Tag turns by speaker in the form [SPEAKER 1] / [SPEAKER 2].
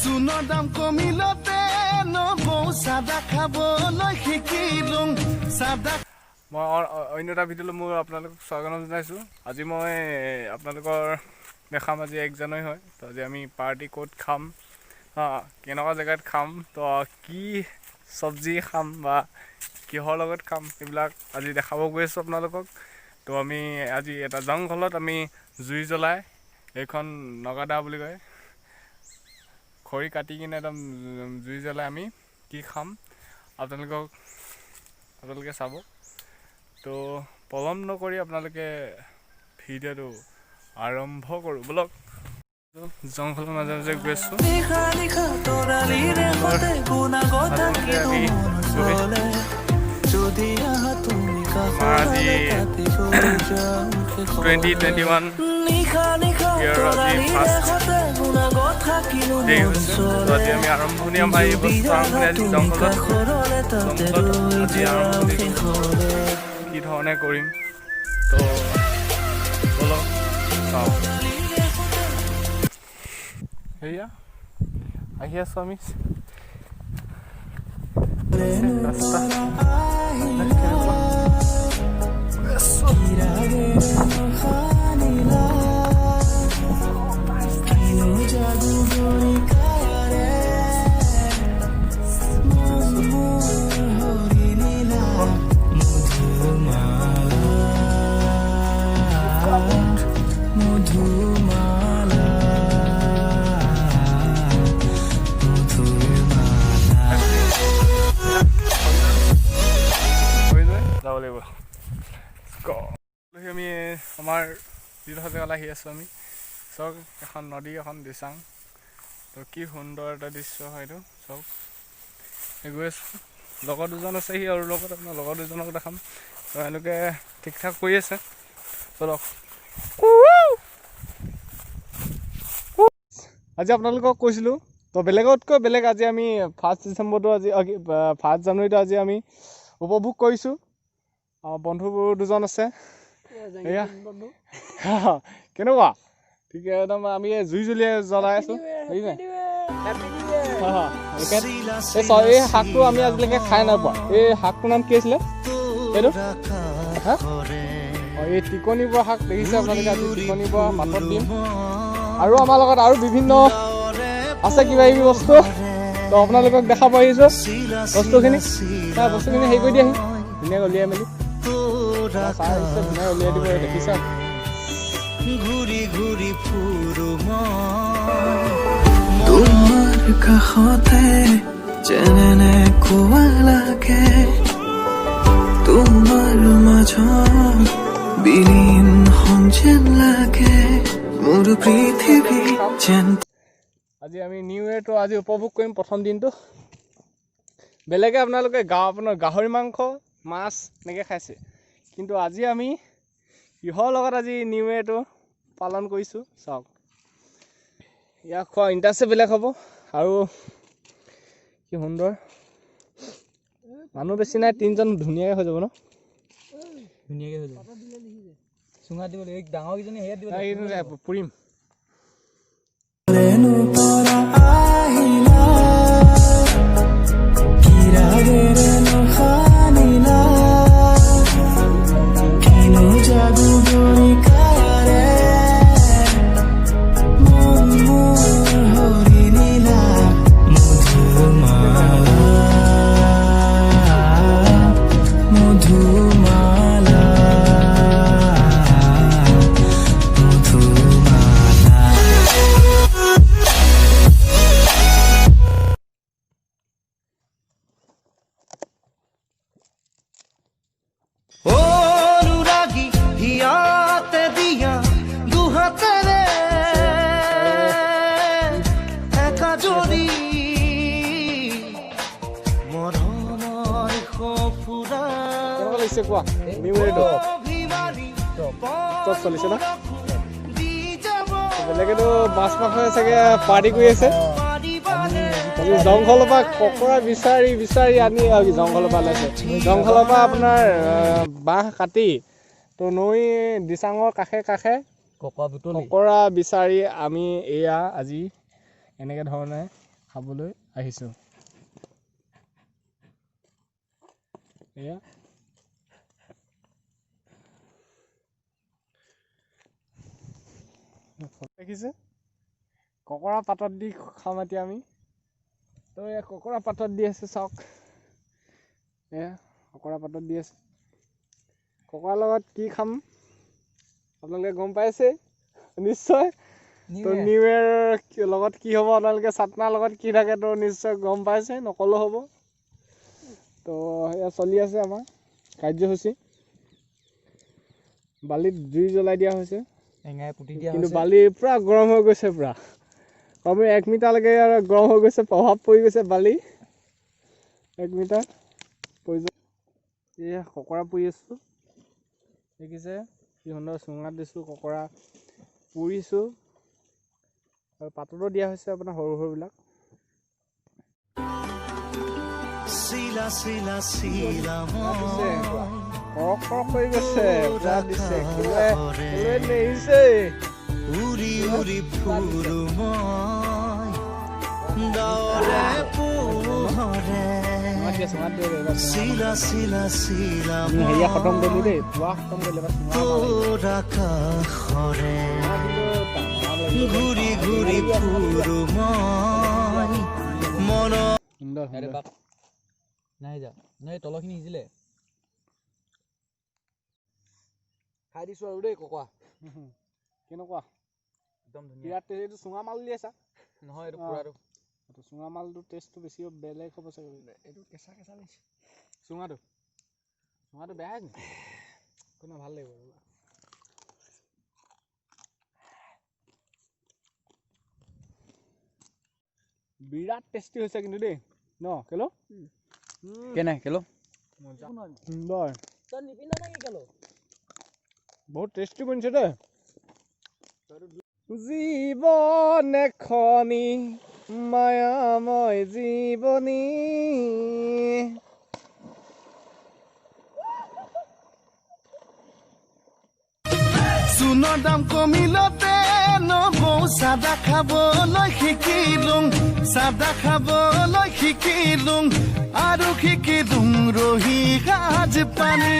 [SPEAKER 1] চুনৰ দাম কমিলতে নবৌ চাদা খাবলৈ শিকিলোঁ চাদা
[SPEAKER 2] মই অন্য এটা ভিডিঅ'লৈ মই আপোনালোকক স্বাগতম জনাইছোঁ। আজি মই আপোনালোকৰ দেখাম আজি 1 জানুৱাৰী হয়। তো আজি আমি পাৰ্টি ক'ত খাম, কেনেকুৱা জেগাত খাম, তো কি চব্জি খাম বা কিহৰ লগত খাম এইবিলাক আজি দেখাব গৈ আছোঁ আপোনালোকক। তো আমি আজি এটা জংঘলত আমি জুই জ্বলাই, এইখন নগাদা বুলি কয়, খৰি কাটি কিনে একদম জুই জ্বলাই আমি কি খাম আপোনালোকে চাব। তো পলম নকৰি আপোনালোকে ভিডিঅ'টো আৰম্ভ কৰোঁ ব'লক। জংঘলৰ মাজে মাজে গৈ আছোঁ। আজি 2021 আজি আমি আৰম্ভণি আমাৰ এই বস্তু আৰম্ভণি জংঘলত আজি আৰম্ভণি কি ধৰণে কৰিম তো ব'লক চাওঁ। সেয়া আহি আছোঁ আমি ৰাস্তা যাব লাগিব। আমি আমাৰ যিডোখৰ জেগালৈ আহি আছোঁ আমি চাওক, এখন নদী, এখন দিচাং। তো কি সুন্দৰ এটা দৃশ্য হয় এইটো চাওক। গৈ আছোঁ, লগৰ দুজন আছে সি, আৰু লগত আপোনাৰ লগৰ দুজনক দেখাম। তো এনেকৈ ঠিক ঠাক কৰি আছে চলক। আজি আপোনালোকক কৈছিলোঁ তো বেলেগতকৈ বেলেগ আজি আমি 1 ডিচেম্বৰটো আজি 1 জানুৱাৰীটো আজি আমি উপভোগ কৰিছোঁ। বন্ধুবোৰ দুজন আছে এয়া কেনেকুৱা ঠিক একদম আমি জুই জ্বলাই আছোঁ। এই শাকটো আমি আজিলৈকে খাই নাই পোৱা। এই শাকটোৰ নাম কি আছিলে এইটো? এই টিকনি বোৱা শাক দেখিছে আপোনালোকে। আজি টিকনি বোৱা পাতত দিম, আৰু আমাৰ লগত আৰু বিভিন্ন আছে কিবা কিবি বস্তু। তো আপোনালোকক দেখাব আহিছোঁ বস্তুখিনি হেৰি কৰি দিয়ে, ধুনীয়াকৈ উলিয়াই মেলি উলিয়াই দিব দেখিছা।
[SPEAKER 1] ঘূৰি ঘূৰি ফুৰো তোমাৰ কাষতে যেনে কোৱা লাগে, তোমাৰ মাজত বিলীন যেন লাগে মোৰ পৃথিৱী যেন।
[SPEAKER 2] আজি আমি নিউ ইয়েৰটো আজি উপভোগ কৰিম প্ৰথম দিনটো। বেলেগে আপোনালোকে আপোনাৰ গাহৰি মাংস, মাছ এনেকৈ খাইছে, কিন্তু আজি আমি কিহৰ লগত আজি নিউ ইয়েৰটো পালন কৰিছোঁ চাওক। ইয়াক খোৱা ইণ্টাৰেষ্টে বেলেগ হ'ব, আৰু কি সুন্দৰ মানুহ বেছি নাই, 3জন ধুনীয়াকৈ হৈ যাব ন? ধুনীয়াকৈ হৈ যাব। চুঙা দিব লাগিব, ডাঙৰকেইজনী হেৰিয়াত দিব পুৰিম। কোৱা নিউ ইয়েৰটো চব চলিছে না? বেলেগেতো মাছ মাংস চাগে পাৰ্টি কৰি আছে। জংঘলৰ পৰা ককৰা বিচাৰি আনি জংঘলৰ পৰা ওলাইছে। জংঘলৰ পৰা আপোনাৰ বাঁহ কাটি তো নৈ দিচাঙৰ কাষে ককৰা বিচাৰি আমি এয়া আজি এনেকৈ ধৰণে খাবলৈ আহিছোঁ। এয়া দেখিছে ককৰা পাতত দি খাম এতিয়া আমি। তো এয়া ককৰা পাতত দি আছে চাওক, এয়া ককৰা পাতত দি আছে। ককৰাৰ লগত কি খাম আপোনালোকে গম পাইছে নিশ্চয়। তো নিউ ইয়েৰ লগত কি হ'ব আপোনালোকে চাটনাৰ লগত কি থাকে তো নিশ্চয় গম পাইছে, নকলেও হ'ব। তো এয়া চলি আছে আমাৰ কাৰ্যসূচী। বালিত জুই জ্বলাই দিয়া হৈছে, কিন্তু বালি পুৰা গৰম হৈ গৈছে, পুৰা কমেও 1 মিটাৰলৈকে গৰম হৈ গৈছে, প্ৰভাৱ পৰি গৈছে বালি 1 মিটাৰ প্ৰয়োজন। এয়া ককৰা পুৰি আছোঁ, দেখিছে কি সুন্দৰ চুঙাত দিছোঁ, ককৰা পুৰিছোঁ আৰু পাততো দিয়া হৈছে আপোনাৰ সৰু সৰুবিলাক। কৰক কৰক হৈ গৈছে, পুৰা দিছে নেৰিছে।
[SPEAKER 3] উৰি উৰি ফুৰো মই ডাৱৰে পোহৰে, চিলা চিলা চিলা
[SPEAKER 2] হেৰিয়া খতম কৰিলো দেই, পুৱা খতম কৰিলে
[SPEAKER 3] তোৰ আকাশৰে ঘূৰি ঘূৰি ফুৰো মই মন।
[SPEAKER 4] নাই যা নাই, তলখিনি সিজিলে খাই দিছো আৰু দেই ককৰা।
[SPEAKER 2] কেনেকুৱা
[SPEAKER 4] একদম ধুনীয়া।
[SPEAKER 2] বিৰাট টেষ্ট। এইটো চুঙা মাল দি আছা
[SPEAKER 4] নহয় এইটো পুৰাটো।
[SPEAKER 2] এইটো চুঙা মালটো টেষ্টটো বেছি বেলেগ হ'ব চাগে। এইটো কেঁচা কেঁচা লাগিছে চুঙাটো বেয়া হৈছে নেকি? কোনো ভাল লাগিব বিৰাট টেষ্টি হৈছে কিন্তু দেই ন কেলো
[SPEAKER 4] কেনে কেলো
[SPEAKER 2] সুন্দৰ, বহুত টেষ্টি বনিছে দেই। জীৱন এখনি মায়াময় জীৱনী,
[SPEAKER 3] চূণৰ দাম কমিলতে নবৌ চাদা খাবলৈ শিকিলোঁ আৰু শিকিলোঁ ৰহি গাজ পানী।